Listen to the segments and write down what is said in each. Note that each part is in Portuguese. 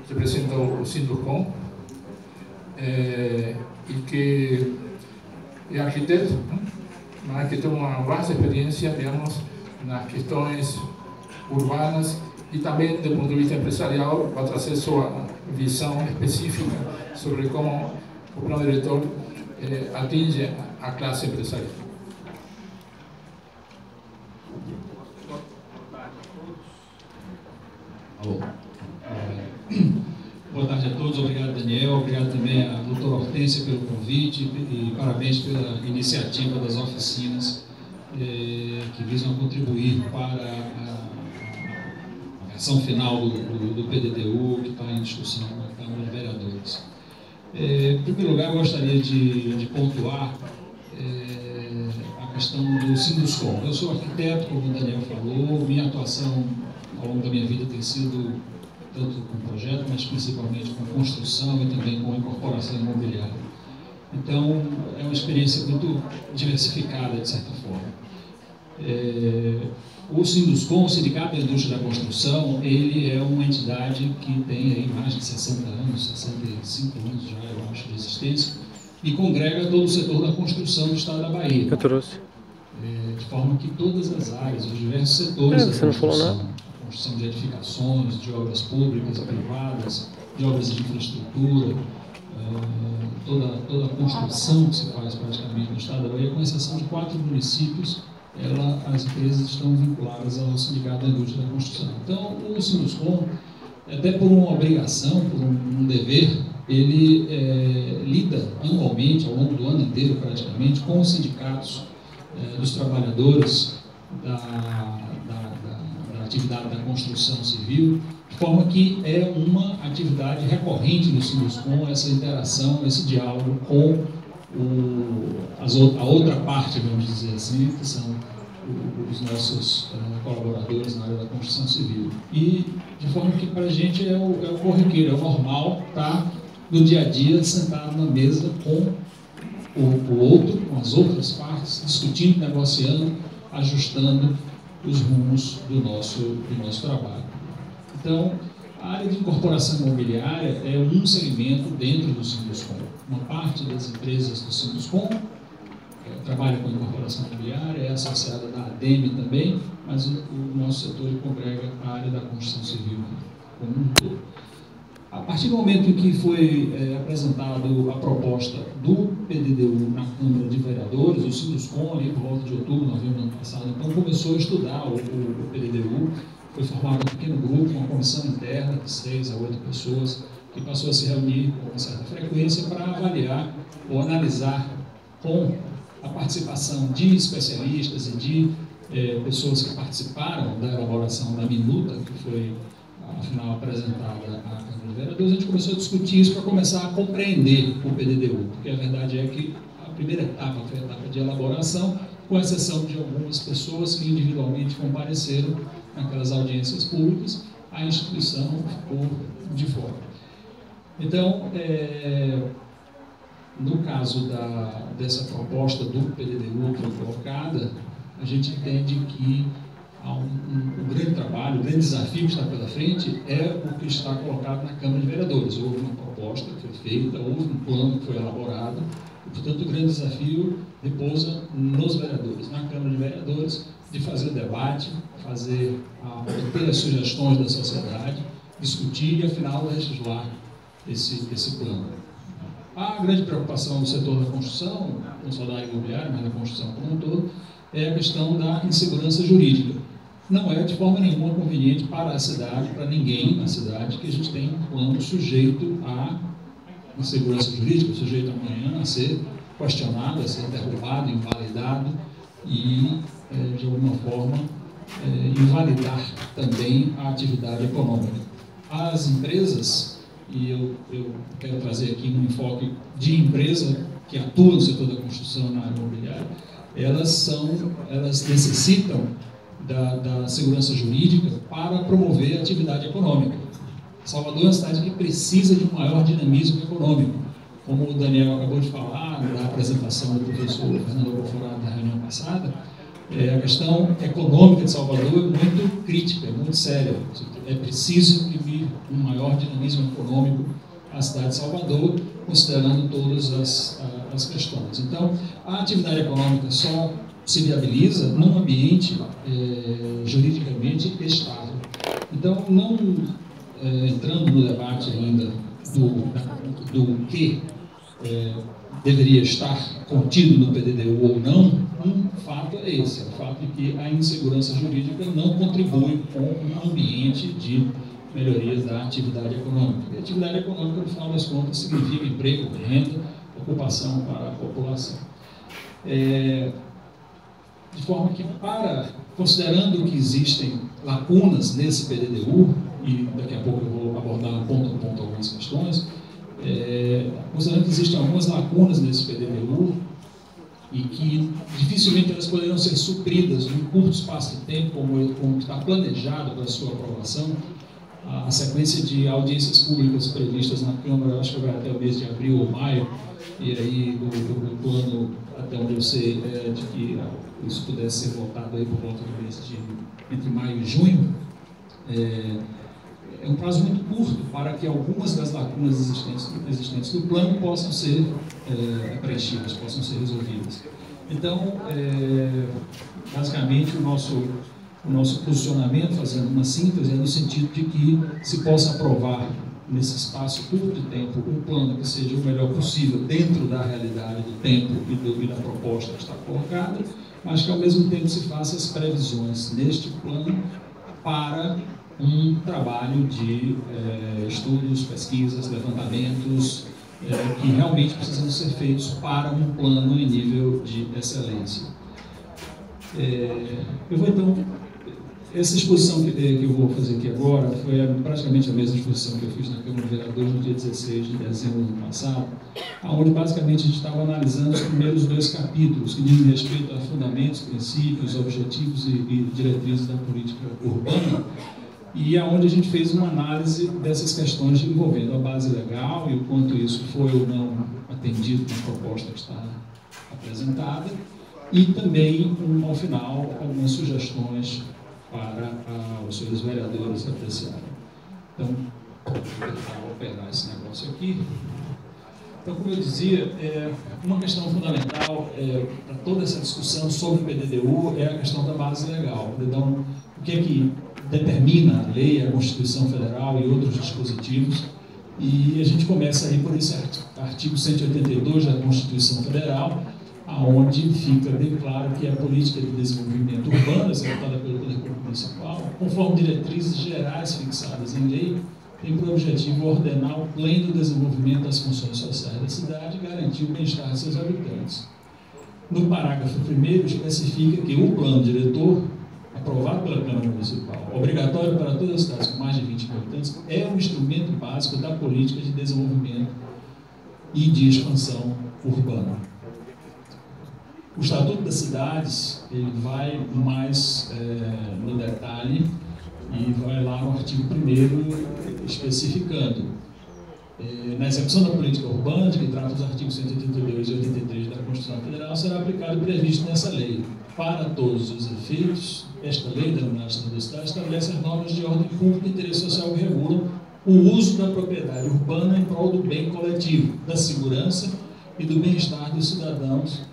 representa o Sinduscon, e que é arquiteto, mas que tem uma vasta experiência, digamos, nas questões urbanas e também, do ponto de vista empresarial, vai trazer sua visão específica sobre como o plano diretor atinge a classe empresarial. Alô. Boa tarde a todos, obrigado Daniel, obrigado também à doutora Hortência pelo convite e parabéns pela iniciativa das oficinas que visam contribuir para a versão final do PDDU que está em discussão na Câmara de Vereadores. Em primeiro lugar, eu gostaria de pontuar a questão do Sinduscon. Eu sou arquiteto, como o Daniel falou, minha atuação ao longo da minha vida tem sido tanto com projeto, mas principalmente com construção e também com incorporação imobiliária. Então, é uma experiência muito diversificada, de certa forma. O Sinduscon, o Sindicato da Indústria da Construção, ele é uma entidade que tem aí mais de 60 anos, 65 anos já, eu acho, de existência, e congrega todo o setor da construção do estado da Bahia. Eu trouxe. De forma que todas as áreas, os diversos setores Você não falou nada. Construção de edificações, de obras públicas e privadas, de obras de infraestrutura, toda a construção que se faz praticamente no estado da Bahia, com exceção de 4 municípios, as empresas estão vinculadas ao Sindicato da Indústria da Construção. Então, o Sinduscon, até por uma obrigação, por um dever, ele lida anualmente, ao longo do ano inteiro praticamente, com os sindicatos dos trabalhadores da atividade da construção civil, de forma que é uma atividade recorrente do Sinduscon, essa interação, esse diálogo com a outra parte, vamos dizer assim, que são os nossos colaboradores na área da construção civil. E de forma que para a gente é o corriqueiro, é o normal estar no dia a dia sentado na mesa com o outro, com as outras partes, discutindo, negociando, ajustando os rumos do nosso trabalho. Então, a área de incorporação imobiliária é um segmento dentro do Sinduscon. Uma parte das empresas do Sinduscon trabalha com incorporação imobiliária, é associada da ADEME também, mas o nosso setor congrega a área da construção civil como um todo. A partir do momento em que foi apresentado a proposta do PDDU na Câmara de Vereadores, o Sinduscon, ali por volta de outubro, novembro do ano passado, então começou a estudar o PDDU, foi formado um pequeno grupo, uma comissão interna de 6 a 8 pessoas, que passou a se reunir com uma certa frequência para avaliar ou analisar com a participação de especialistas e de pessoas que participaram da elaboração da minuta, que foi, afinal, apresentada à Câmara de Vereadores. A gente começou a discutir isso para começar a compreender o PDDU, porque a verdade é que a primeira etapa foi a etapa de elaboração, com exceção de algumas pessoas que individualmente compareceram naquelas audiências públicas, a instituição ficou de fora. Então, no caso dessa proposta do PDDU que foi colocada, a gente entende que há um grande trabalho, um grande desafio que está pela frente é o que está colocado na Câmara de Vereadores. Houve uma proposta que foi feita, houve um plano que foi elaborado, e, portanto, o grande desafio repousa nos vereadores, na Câmara de Vereadores, de fazer o debate, ter as sugestões da sociedade, discutir e, afinal, legislar esse plano. A grande preocupação do setor da construção, não só da área imobiliária, mas da construção como um todo, é a questão da insegurança jurídica. Não é de forma nenhuma conveniente para a cidade, para ninguém na cidade, que a gente tenha um plano sujeito à insegurança jurídica, sujeito amanhã a ser questionado, a ser derrubado, invalidado e, de alguma forma, invalidar também a atividade econômica. As empresas, e eu quero trazer aqui um enfoque de empresa que atua no setor da construção na área imobiliária, elas necessitam da segurança jurídica para promover a atividade econômica. Salvador é uma cidade que precisa de um maior dinamismo econômico. Como o Daniel acabou de falar, na apresentação do professor Fernando Alcoforado na reunião passada, a questão econômica de Salvador é muito crítica, é muito séria. É preciso que garante um maior dinamismo econômico à cidade de Salvador, considerando todas as questões. Então, a atividade econômica só se viabiliza num ambiente juridicamente estável. Então, não entrando no debate ainda do que deveria estar contido no PDDU ou não, um fato é esse, o fato de que a insegurança jurídica não contribui com um ambiente de melhorias da atividade econômica. E a atividade econômica, no final das contas, significa emprego, renda, ocupação para a população. De forma que, considerando que existem lacunas nesse PDDU, e daqui a pouco eu vou abordar ponto a ponto algumas questões, considerando que existem algumas lacunas nesse PDDU e que dificilmente elas poderão ser supridas num curto espaço de tempo, como está planejado para a sua aprovação, a sequência de audiências públicas previstas na Câmara, acho que vai até o mês de abril ou maio, e aí o plano, até onde eu sei, de que isso pudesse ser votado aí por volta do mês entre maio e junho, é um prazo muito curto para que algumas das lacunas existentes do plano possam ser preenchidas, possam ser resolvidas. Então, basicamente, o nosso posicionamento, fazendo uma síntese, é no sentido de que se possa aprovar, nesse espaço curto de tempo, um plano que seja o melhor possível dentro da realidade do tempo e da proposta que está colocada, mas que, ao mesmo tempo, se faça as previsões neste plano para um trabalho de estudos, pesquisas, levantamentos, que realmente precisam ser feitos para um plano em nível de excelência. Eu vou, então, essa exposição que eu vou fazer aqui agora foi praticamente a mesma exposição que eu fiz na Câmara de Vereadores no dia 16 de dezembro do ano passado, onde basicamente a gente estava analisando os primeiros 2 capítulos que dizem respeito a fundamentos, princípios, objetivos e diretrizes da política urbana, e aonde a gente fez uma análise dessas questões envolvendo a base legal e o quanto isso foi ou não atendido na proposta que está apresentada, e também, ao final, algumas sugestões para os senhores vereadores apreciarem. Então, vou operar esse negócio aqui. Então, como eu dizia, uma questão fundamental para toda essa discussão sobre o PDDU é a questão da base legal. Então, o que é que determina a lei, a Constituição Federal e outros dispositivos, e a gente começa aí por esse artigo 182 da Constituição Federal, aonde fica bem claro que a política de desenvolvimento urbano, executada pelo Poder Público Municipal, conforme diretrizes gerais fixadas em lei, tem por objetivo ordenar o pleno desenvolvimento das funções sociais da cidade e garantir o bem-estar de seus habitantes. No parágrafo 1º, especifica que o plano diretor, aprovado pela Câmara Municipal, obrigatório para todas as cidades com mais de 20 mil habitantes, é um instrumento básico da política de desenvolvimento e de expansão urbana. O Estatuto das Cidades ele vai mais no detalhe e vai lá no artigo 1º especificando na execução da política urbana, de que trata os artigos 182 e 83 da Constituição Federal, será aplicado e previsto nessa lei. Para todos os efeitos, esta lei, denominada Estatuto das Cidades, estabelece as normas de ordem pública e interesse social que regulam o uso da propriedade urbana em prol do bem coletivo, da segurança e do bem-estar dos cidadãos,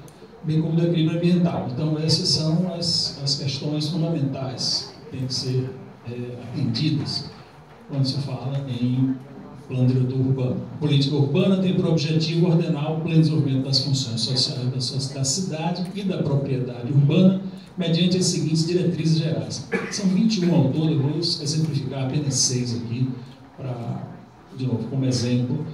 bem como do equilíbrio ambiental. Então, essas são as questões fundamentais que têm que ser atendidas quando se fala em plano diretor urbano. A política urbana tem por objetivo ordenar o pleno desenvolvimento das funções sociais da cidade e da propriedade urbana mediante as seguintes diretrizes gerais. São 21 ao todo, eu vou exemplificar apenas 6 aqui, de novo, como exemplo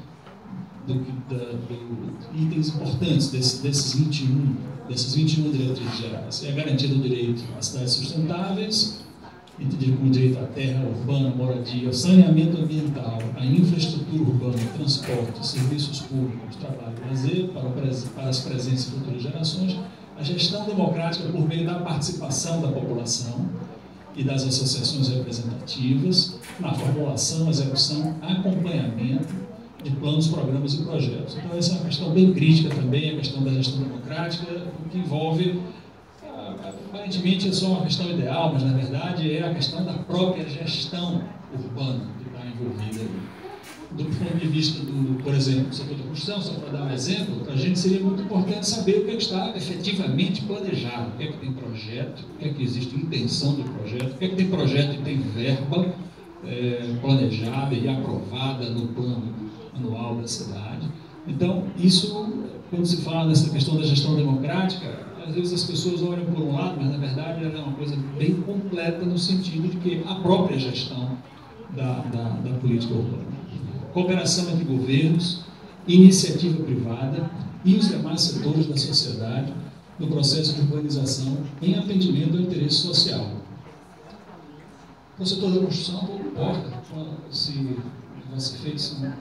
itens importantes dessas 21 diretrizes gerais. É a garantia do direito às cidades sustentáveis, entendido como direito à terra urbana, moradia, saneamento ambiental, a infraestrutura urbana, transporte, serviços públicos, trabalho e lazer para as presentes e futuras gerações, a gestão democrática por meio da participação da população e das associações representativas na formulação, execução, acompanhamento de planos, programas e projetos. Então, essa é uma questão bem crítica também, a questão da gestão democrática, que envolve, aparentemente é só uma questão ideal, mas na verdade é a questão da própria gestão urbana que está envolvida ali. Do ponto de vista por exemplo, do setor da construção, só para dar um exemplo, para a gente seria muito importante saber o que está efetivamente planejado, o que é que tem projeto, o que é que existe intenção de projeto, o que é que tem projeto e tem verba planejada e aprovada no plano anual da cidade. Então, isso, quando se fala dessa questão da gestão democrática, às vezes as pessoas olham por um lado, mas na verdade ela é uma coisa bem completa no sentido de que a própria gestão da política urbana. Cooperação entre governos, iniciativa privada e os demais setores da sociedade no processo de urbanização em atendimento ao interesse social. O setor da construção pouco importa se vai ser feito,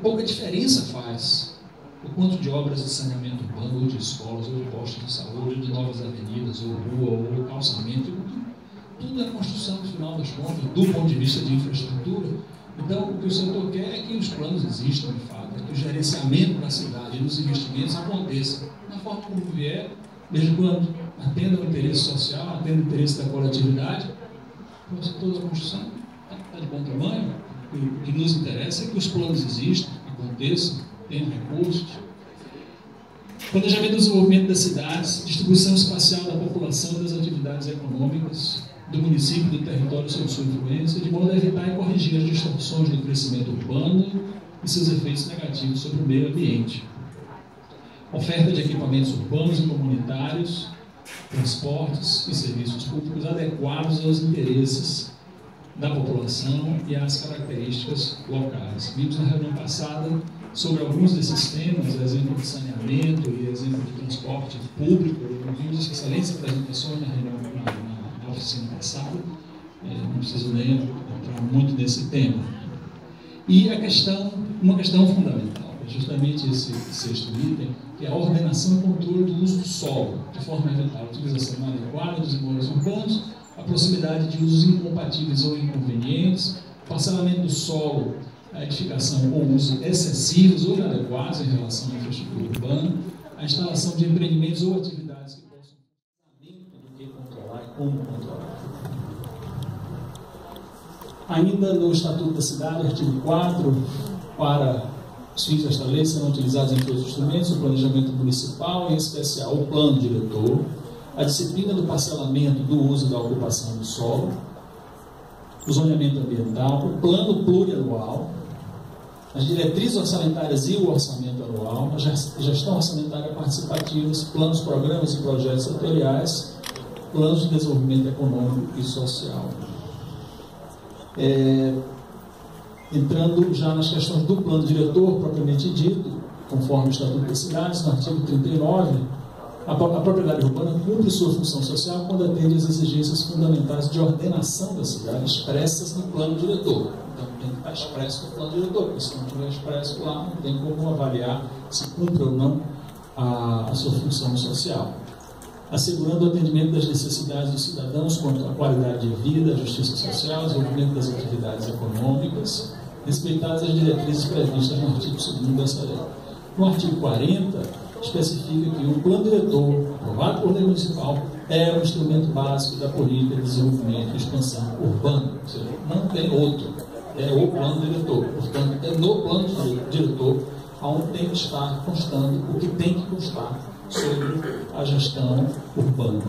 pouca diferença faz o quanto de obras de saneamento urbano, ou de escolas, ou de postos de saúde, ou de novas avenidas, ou rua, ou calçamento. Tudo é construção, no final das contas, do ponto de vista de infraestrutura. Então, o que o setor quer é que os planos existam, de fato, que o gerenciamento da cidade e dos investimentos aconteça na forma como vier, desde quando atenda o interesse social, atenda o interesse da coletividade. O setor da construção está de bom tamanho. O que nos interessa é que os planos existam, aconteçam, tenham recursos. Planejamento do desenvolvimento das cidades, distribuição espacial da população e das atividades econômicas do município e do território sob sua influência, de modo a evitar e corrigir as distorções do crescimento urbano e seus efeitos negativos sobre o meio ambiente. Oferta de equipamentos urbanos e comunitários, transportes e serviços públicos adequados aos interesses da população e às características locais. Vimos na reunião passada sobre alguns desses temas, exemplo de saneamento e exemplo de transporte público. Vimos excelentes apresentações na reunião na oficina passada, não preciso nem entrar muito nesse tema. E uma questão fundamental, é justamente esse sexto item, que é a ordenação e controle do uso do solo, de forma a evitar a utilização inadequada dos imóveis urbanos, a proximidade de usos incompatíveis ou inconvenientes, parcelamento do solo, a edificação ou uso excessivos ou inadequados em relação à infraestrutura urbana, a instalação de empreendimentos ou atividades que possam do que controlar e como controlar. Ainda no Estatuto da Cidade, artigo 4, para os fins desta lei serão utilizados em todos os instrumentos o planejamento municipal, em especial o plano diretor, a disciplina do parcelamento do uso e da ocupação do solo, o zoneamento ambiental, o plano plurianual, as diretrizes orçamentárias e o orçamento anual, a gestão orçamentária participativa, planos, programas e projetos setoriais, planos de desenvolvimento econômico e social. Entrando já nas questões do plano diretor, propriamente dito, conforme o Estatuto das Cidades, no artigo 39, a propriedade urbana cumpre sua função social quando atende às exigências fundamentais de ordenação da cidade expressas no plano diretor. Então, tem que estar expresso no plano diretor, porque se não estiver expresso lá, não tem como avaliar se cumpre ou não a sua função social. Assegurando o atendimento das necessidades dos cidadãos quanto à qualidade de vida, a justiça social, desenvolvimento das atividades econômicas, respeitadas as diretrizes previstas no artigo 2º dessa lei. No artigo 40, especifica que o plano diretor, aprovado por lei municipal, é o instrumento básico da política de desenvolvimento e expansão urbana. Ou seja, não tem outro, é o plano diretor. Portanto, é no plano diretor onde tem que estar constando o que tem que constar sobre a gestão urbana.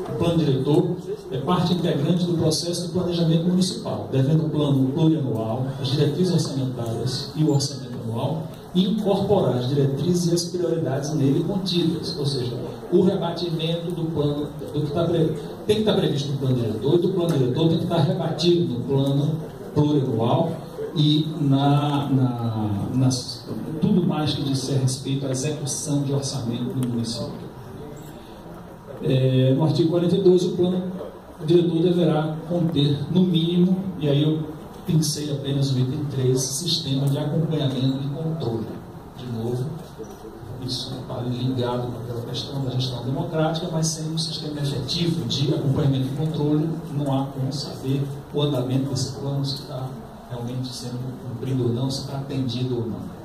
O plano diretor é parte integrante do processo de planejamento municipal, devendo o plano plurianual, as diretrizes orçamentárias e o orçamento anual, e incorporar as diretrizes e as prioridades nele contidas, ou seja, o rebatimento do plano, do que tem que estar previsto no plano diretor, e do plano diretor tem que estar rebatido no plano plurianual e tudo mais que disser respeito à execução de orçamento do município. No artigo 42, o plano diretor deverá conter, no mínimo, e aí eu pensei apenas no item 3, sistema de acompanhamento e controle. De novo, isso está ligado com aquela questão da gestão democrática, mas sem um sistema efetivo de acompanhamento e controle, não há como saber o andamento desse plano, se está realmente sendo cumprido ou não, se está atendido ou não.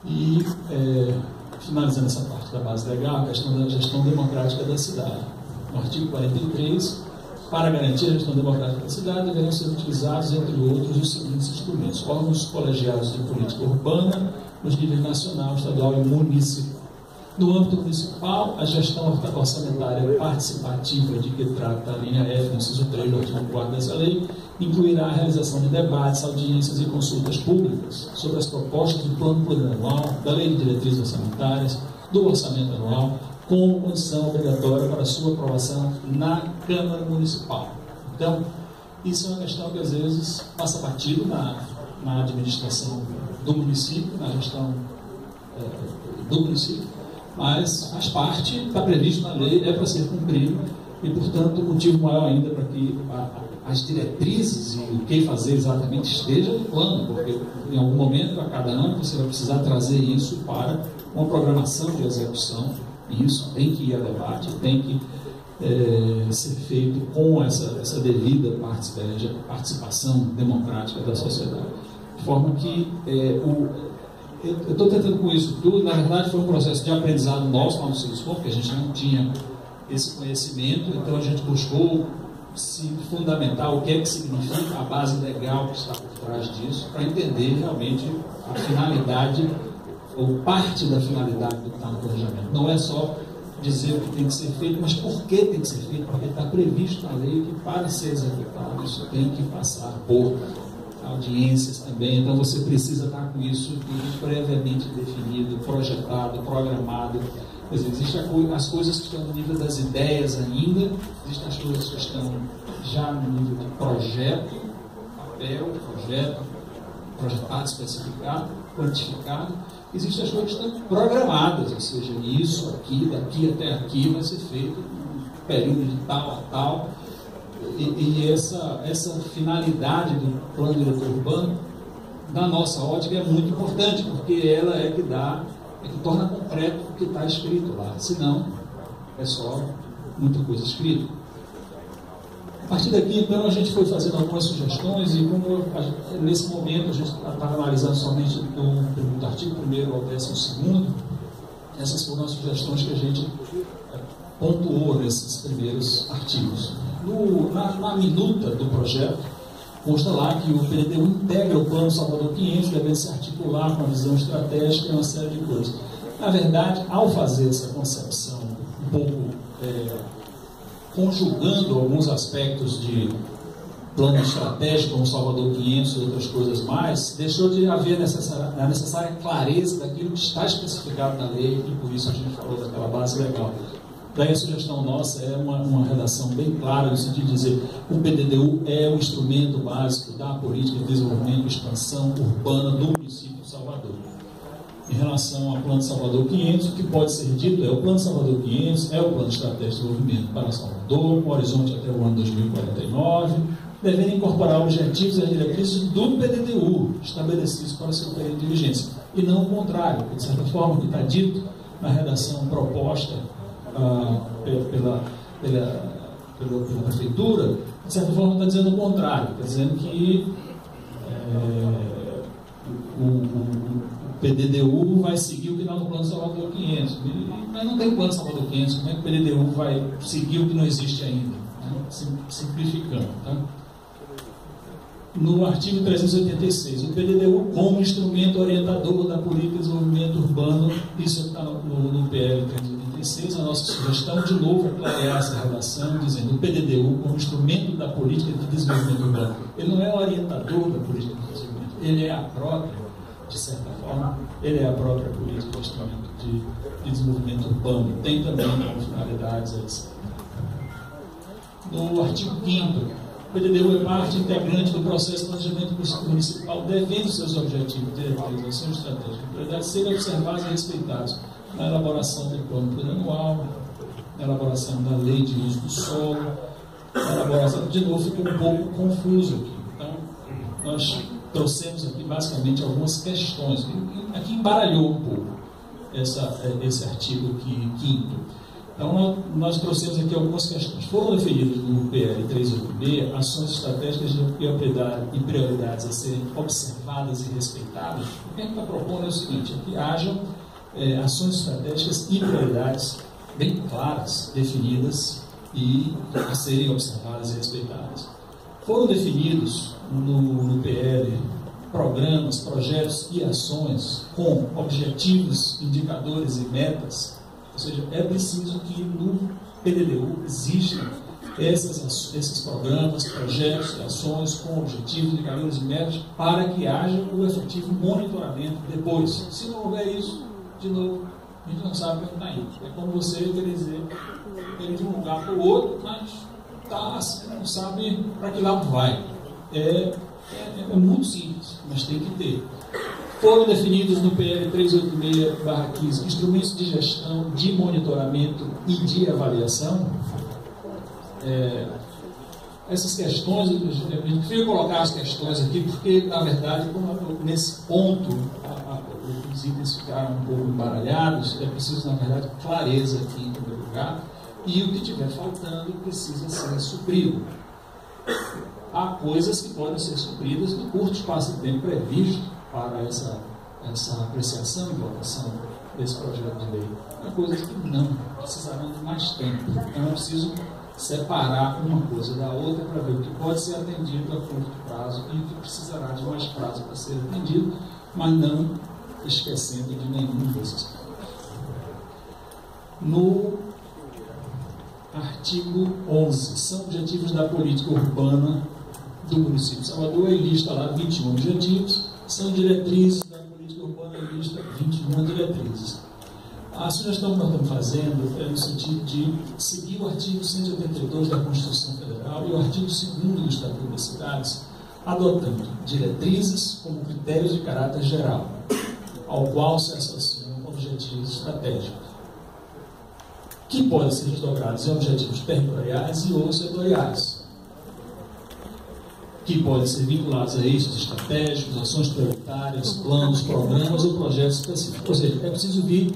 E, finalizando essa parte da base legal, a questão da gestão democrática da cidade. No artigo 43, Para garantir a gestão democrática da cidade, deverão ser utilizados, entre outros, os seguintes instrumentos: órgãos colegiados de política urbana, nos níveis nacional, estadual e municipal. No âmbito municipal, a gestão orçamentária participativa, de que trata a linha F, no inciso 3 do artigo 4 dessa lei, incluirá a realização de debates, audiências e consultas públicas sobre as propostas do plano plurianual, da lei de diretrizes orçamentárias, do orçamento anual, com condição obrigatória para sua aprovação na Câmara Municipal. Então, isso é uma questão que às vezes passa batido na administração do município, na gestão do município, mas faz parte, está previsto na lei, é para ser cumprido, e, portanto, o motivo maior ainda para que as diretrizes e o que fazer exatamente esteja no plano, porque em algum momento, a cada ano, você vai precisar trazer isso para uma programação de execução, e isso tem que ir a debate, tem que ser feito com essa devida participação democrática da sociedade. De forma que eu estou tentando com isso tudo, na verdade foi um processo de aprendizado nosso lá no Sinuscom, porque a gente não tinha esse conhecimento, então a gente buscou se fundamentar o que é que significa a base legal que está por trás disso, para entender realmente a finalidade, ou parte da finalidade do que está no planejamento. Não é só dizer o que tem que ser feito, mas por que tem que ser feito, porque está previsto na lei que para ser executado isso tem que passar por audiências também, então você precisa estar com isso tudo previamente definido, projetado, programado. Quer dizer, existem as coisas que estão no nível das ideias ainda, existem as coisas que estão já no nível de projeto, papel, projetado, especificado, quantificado. Existem as coisas que estão programadas, ou seja, isso aqui, daqui até aqui vai ser feito um período de tal a tal. E essa finalidade do plano diretor urbano, na nossa ótica, é muito importante, porque ela é que torna concreto o que está escrito lá. Senão, é só muita coisa escrita. A partir daqui, então, a gente foi fazendo algumas sugestões e, como nesse momento a gente estava analisando somente do artigo 1º ao 12º, essas foram as sugestões que a gente pontuou nesses primeiros artigos. Na minuta do projeto, consta lá que o PDDU integra o Plano Salvador 500, devendo se articular com a visão estratégica e uma série de coisas. Na verdade, ao fazer essa concepção um pouco conjugando alguns aspectos de plano estratégico, como Salvador 500 e outras coisas mais, deixou de haver a necessária clareza daquilo que está especificado na lei, e por isso a gente falou daquela base legal. Daí a sugestão nossa é uma redação bem clara, no sentido de dizer que o PDDU é o instrumento básico da política de desenvolvimento e expansão urbana do município de Salvador. Em relação ao Plano Salvador 500, o que pode ser dito é o Plano Salvador 500 é o Plano Estratégico de Desenvolvimento para Salvador, com horizonte até o ano 2049, devendo incorporar objetivos e diretrizes do PDDU, estabelecidos para seu período de vigência, e não o contrário, de certa forma, o que está dito na redação proposta pela prefeitura, de certa forma está dizendo o contrário, está dizendo que o PDDU vai seguir o que está no Plano Salvador 500, mas não tem Plano Salvador 500, como é que o PDDU vai seguir o que não existe ainda? Simplificando, tá? No artigo 386, o PDDU como instrumento orientador da política de desenvolvimento urbano, isso está no PL 386, a nossa sugestão, de novo, é clarear essa relação, dizendo o PDDU como instrumento da política de desenvolvimento urbano. Ele não é o orientador da política de desenvolvimento, ele é a própria, de certa forma, ele é a própria política de instrumento de desenvolvimento urbano, tem também como finalidades, etc. No artigo 5º, o PDDU é parte integrante do processo de planejamento municipal, devendo seus objetivos, diretrizes, ações estratégicas e prioridades serem observados e respeitados na elaboração do plano plurianual, na elaboração da lei de uso do solo, na elaboração, de novo, ficou um pouco confuso aqui. Então, nós trouxemos aqui basicamente algumas questões, aqui embaralhou um pouco esse artigo 5º. Então, nós trouxemos aqui algumas questões. Foram definidas no PL 386 ações estratégicas e prioridades a serem observadas e respeitadas. O que a gente está propondo é o seguinte, é que hajam ações estratégicas e prioridades bem claras, definidas, e a serem observadas e respeitadas. Foram definidos no PL programas, projetos e ações com objetivos, indicadores e metas. Ou seja, é preciso que no PDDU existam esses programas, projetos e ações com objetivos, indicadores e metas para que haja o efetivo monitoramento depois. Se não houver isso, de novo, a gente não sabe onde está indo. É como você querer dizer, ir de um lugar para o outro, mas tá, assim, não sabe para que lado vai. É muito simples, mas tem que ter. Foram definidos no PL 386/15 instrumentos de gestão, de monitoramento e de avaliação. Essas questões, eu prefiro colocar as questões aqui, porque, na verdade, nesse ponto, os itens ficaram um pouco embaralhados, é preciso, na verdade, clareza aqui em primeiro lugar, e o que estiver faltando precisa ser suprido. Há coisas que podem ser supridas no curto espaço de tempo previsto para essa apreciação e votação desse projeto de lei. Há coisas que não precisarão de mais tempo. Então é preciso separar uma coisa da outra para ver o que pode ser atendido a curto prazo e o que precisará de mais prazo para ser atendido, mas não esquecendo de nenhum desses pontos. No artigo 11, são objetivos da política urbana do município de Salvador, ele lista lá 21 objetivos, são diretrizes da política urbana, ele lista 21 diretrizes. A sugestão que nós estamos fazendo é no sentido de seguir o artigo 182 da Constituição Federal e o artigo 2º do Estatuto das Cidades, adotando diretrizes como critérios de caráter geral, ao qual se associam objetivos estratégicos, que podem ser desdobrados em objetivos territoriais e ou setoriais, que podem ser vinculados a eixos estratégicos, ações prioritárias, planos, programas ou projetos específicos. Ou seja, é preciso vir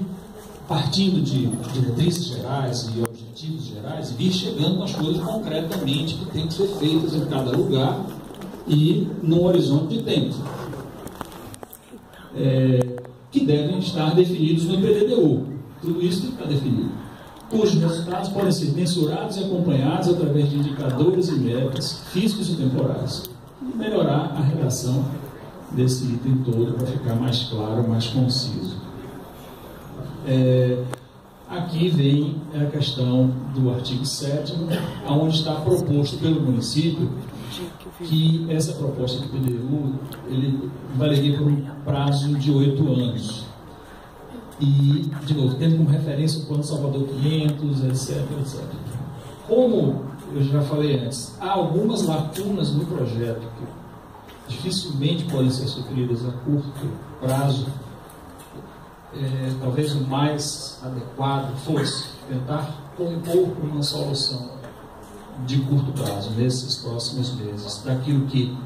partindo de diretrizes gerais e objetivos gerais e vir chegando às coisas concretamente que têm que ser feitas em cada lugar e no horizonte de tempo, que devem estar definidos no PDDU. Tudo isso tem que estar definido, cujos resultados podem ser mensurados e acompanhados através de indicadores e metas físicos e temporais, e melhorar a redação desse item todo para ficar mais claro, mais conciso. Aqui vem a questão do artigo 7º, onde está proposto pelo município que essa proposta do PDU ele valeria por um prazo de 8 anos. E, de novo, tendo como referência o Plano Salvador 500, etc, etc. Como eu já falei antes, há algumas lacunas no projeto que dificilmente podem ser supridas a curto prazo. Talvez o mais adequado fosse tentar compor uma solução de curto prazo, nesses próximos meses, daquilo que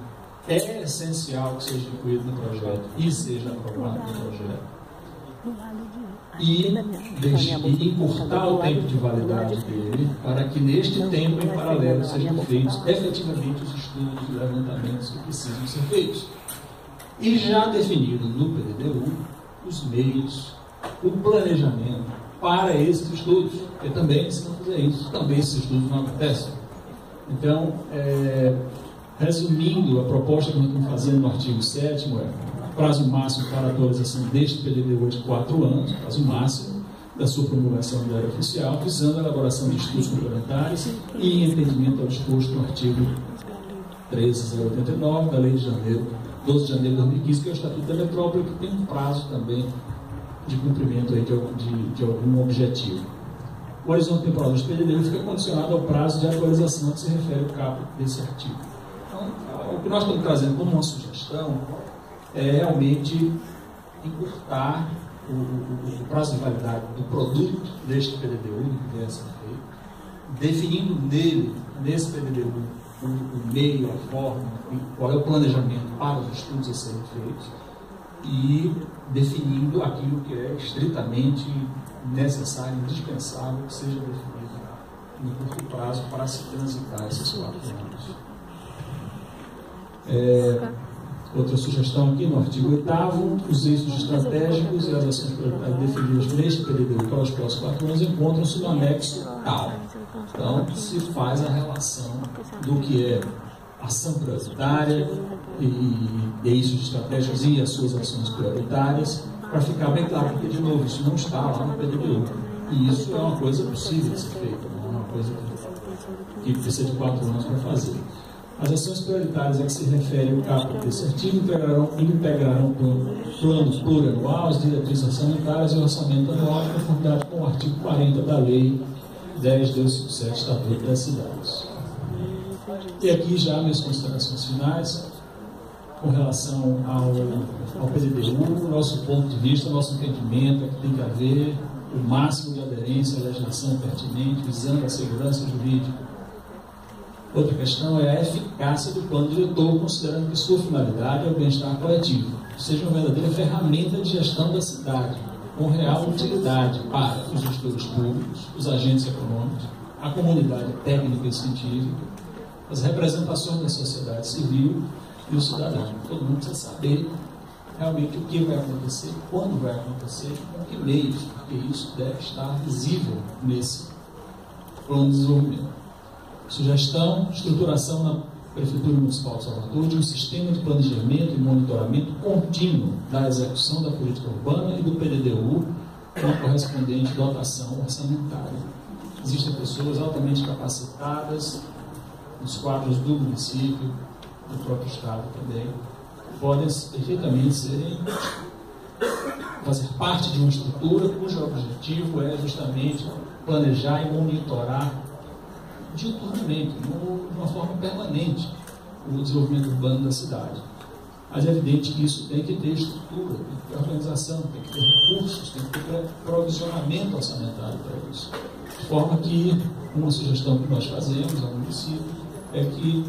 é essencial que seja incluído no projeto e seja aprovado no projeto. E encurtar o tempo de validade dele para que neste tempo, em paralelo, sejam feitos efetivamente os estudos e levantamentos que precisam ser feitos. E já definido no PDDU os meios, o planejamento para esses estudos, porque também, se não fizer isso, também esses estudos não acontecem. Então, resumindo, a proposta que nós estamos fazendo no artigo 7º prazo máximo para a atualização deste PDDU de 4 anos, prazo máximo da sua promulgação em diário oficial, visando a elaboração de estudos complementares e em entendimento ao disposto no artigo 13.089 da Lei de 12 de janeiro de 2015, que é o Estatuto da Metrópole, que tem um prazo também de cumprimento aí de algum objetivo. O horizonte temporal dos PDDU fica condicionado ao prazo de atualização que se refere ao caput desse artigo. Então, o que nós estamos trazendo como uma sugestão é realmente encurtar o prazo de validade do produto deste PDDU, que vier a ser feito, definindo nele, nesse PDDU, o meio, a forma, qual é o planejamento para os estudos a serem feitos e definindo aquilo que é estritamente necessário, indispensável que seja definido no curto prazo para se transitar esses 4 anos. Outra sugestão aqui no artigo 8º, os eixos estratégicos e as ações definidas neste PDDU para os próximos 4 anos encontram-se no anexo tal. Então, se faz a relação do que é ação prioritária e eixos estratégicos e as suas ações prioritárias, para ficar bem claro, porque, de novo, isso não está lá no PDDU. E isso é uma coisa possível de ser feita, não é uma coisa que precisa de 4 anos para fazer. As ações prioritárias a que se refere o caput desse artigo integrarão o plano plurianual, as diretrizes orçamentárias e o orçamento anual em conformidade com o artigo 40 da Lei 10.257, Estatuto das Cidades. E aqui já minhas considerações finais com relação ao PDDU, nosso ponto de vista, nosso entendimento é que tem que haver o máximo de aderência à legislação pertinente, visando a segurança jurídica. Outra questão é a eficácia do plano diretor, considerando que sua finalidade é o bem-estar coletivo, que seja uma verdadeira ferramenta de gestão da cidade, com real utilidade para os gestores públicos, os agentes econômicos, a comunidade técnica e científica, as representações da sociedade civil e o cidadão. Todo mundo precisa saber realmente o que vai acontecer, quando vai acontecer, com que meios, porque isso deve estar visível nesse plano de desenvolvimento. Sugestão: estruturação na Prefeitura Municipal de Salvador de um sistema de planejamento e monitoramento contínuo da execução da política urbana e do PDDU com a correspondente dotação orçamentária. Existem pessoas altamente capacitadas nos quadros do município, do próprio Estado também, que podem perfeitamente fazer parte de uma estrutura cujo objetivo é justamente planejar e monitorar diuturnamente, de uma forma permanente, o desenvolvimento urbano da cidade. Mas é evidente que isso tem que ter estrutura, tem que ter organização, tem que ter recursos, tem que ter provisionamento orçamentário para isso. De forma que uma sugestão que nós fazemos ao município é que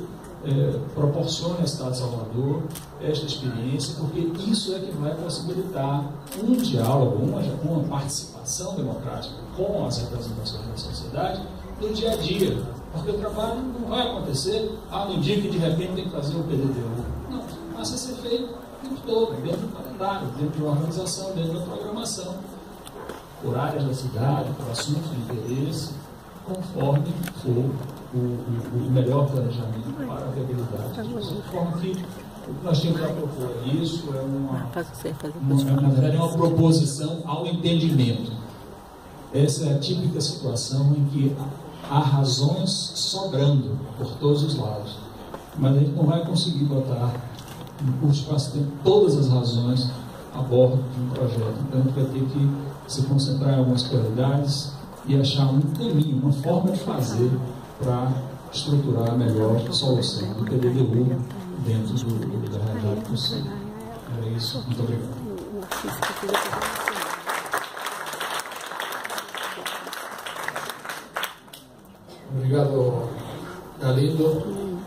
proporcione ao Estado de Salvador esta experiência, porque isso é que vai possibilitar um diálogo, uma participação democrática com as representações da sociedade no dia a dia, porque o trabalho não vai acontecer no dia que de repente tem que fazer o PDDU. Não, passa a ser feito o tempo todo, dentro do calendário, dentro de uma organização, dentro da programação, por áreas da cidade, por assuntos de interesse, conforme for o melhor planejamento para a viabilidade. De forma que o que nós temos a propor isso na verdade, é uma proposição ao entendimento. Essa é a típica situação em que há razões sobrando por todos os lados, mas a gente não vai conseguir botar no curto espaço de tempo todas as razões a bordo de um projeto. Então a gente vai ter que se concentrar em algumas prioridades e achar um caminho, uma forma de fazer para estruturar a melhor solução do PDDU dentro da realidade possível. Era isso. Muito obrigado. Obrigado, Galindo.